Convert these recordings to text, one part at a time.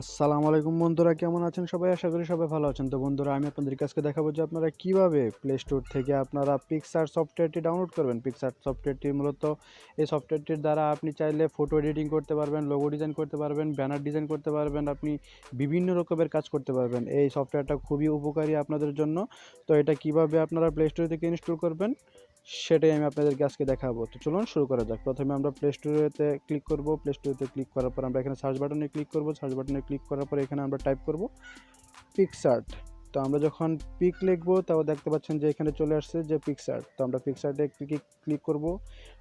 আসসালামু আলাইকুম বন্ধুরা, কেমন আছেন সবাই? আশা করি সবাই ভালো আছেন। তো বন্ধুরা, আমি আপনাদের কাছে দেখাবো যে আপনারা কিভাবে প্লে স্টোর থেকে আপনারা পিক্সার সফটওয়্যারটি ডাউনলোড করবেন। পিক্সার সফটওয়্যারটি মূলত এই সফটওয়্যারটির দ্বারা আপনি চাইলে ফটো এডিটিং করতে পারবেন, লোগো ডিজাইন করতে পারবেন, ব্যানার ডিজাইন করতে পারবেন, আপনি বিভিন্ন রকমের কাজ করতে পারবেন। এই সফটওয়্যারটা খুবই উপকারী আপনাদের জন্য। তো এটা কিভাবে আপনারা প্লে স্টোর থেকে ইনস্টল করবেন সেটাই আমি আপনাদেরকে আজকে দেখাবো। তো চলুন শুরু করা যাক। প্রথমে আমরা প্লে স্টোরেতে ক্লিক করব। প্লে স্টোরেতে ক্লিক করার পর আমরা এখানে সার্চ বাটনে ক্লিক করব। সার্চ বাটনে ক্লিক করার পর এখানে আমরা টাইপ করব পিকসার্ট। তো আমরা যখন পিক লিখবো তাও দেখতে পাচ্ছেন যে এখানে চলে আসছে যে পিকসার্ট। তো আমরা পিকসার্টে ক্লিক করব।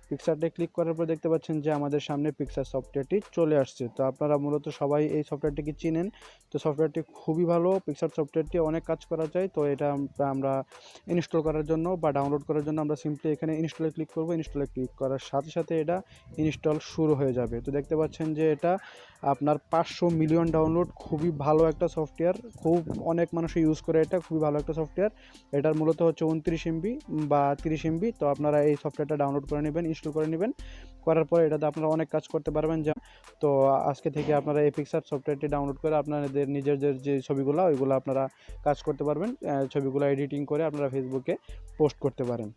পিকসার্টে ক্লিক করার পর দেখতে পাচ্ছেন যে আমাদের সামনে পিকচার সফটওয়্যারটি চলে আসছে। তো আপনারা মূলত সবাই এই সফটওয়্যারটিকে চিনেন। তো সফটওয়্যারটি খুবই ভালো। পিকচার সফটওয়্যারটি অনেক কাজ করা যায়। তো এটা আমরা ইনস্টল করার জন্য বা ডাউনলোড করার জন্য আমরা সিম্পলি এখানে ইনস্টলে ক্লিক করব। ইনস্টলে ক্লিক করার সাথে সাথে এটা ইনস্টল শুরু হয়ে যাবে। তো দেখতে পাচ্ছেন যে এটা আপনার 500 মিলিয়ন ডাউনলোড। খুবই ভালো একটা সফটওয়্যার, খুব অনেক মানুষ ইউজ করে। এটা খুবই ভালো একটা সফটওয়্যার। এটার মূলত হচ্ছে 29 এমবি বা 30 এমবি। তো আপনারা এই সফটওয়্যারটা ডাউনলোড করে নেবেন, ইনস্টল করে নেবেন। করার পরে এটাতে আপনারা অনেক কাজ করতে পারবেন। তো আজকে থেকে আপনারা এই পিক্সার সফটওয়্যারটি ডাউনলোড করে আপনাদের নিজেদের যে ছবিগুলো ওইগুলো আপনারা কাজ করতে পারবেন। ছবিগুলো এডিটিং করে আপনারা ফেসবুকে পোস্ট করতে পারেন।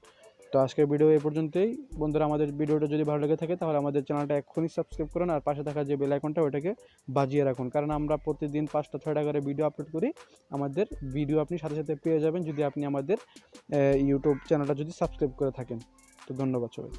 তো আজকের ভিডিও এই পর্যন্তই। বন্ধুরা, আমাদের ভিডিওটা যদি ভালো লেগে থাকে তাহলে আমাদের চ্যানেলটা এক্ষুনি সাবস্ক্রাইব করুন, আর পাশে থাকা যে বেল আইকনটা ওটাকে বাজিয়ে রাখুন, কারণ আমরা প্রতিদিন 5টা-6টা করে ভিডিও আপলোড করি। আমাদের ভিডিও আপনি সাথে সাথে পেয়ে যাবেন যদি আপনি আমাদের ইউটিউব চ্যানেলটা যদি সাবস্ক্রাইব করে থাকেন। তো ধন্যবাদ সবাই।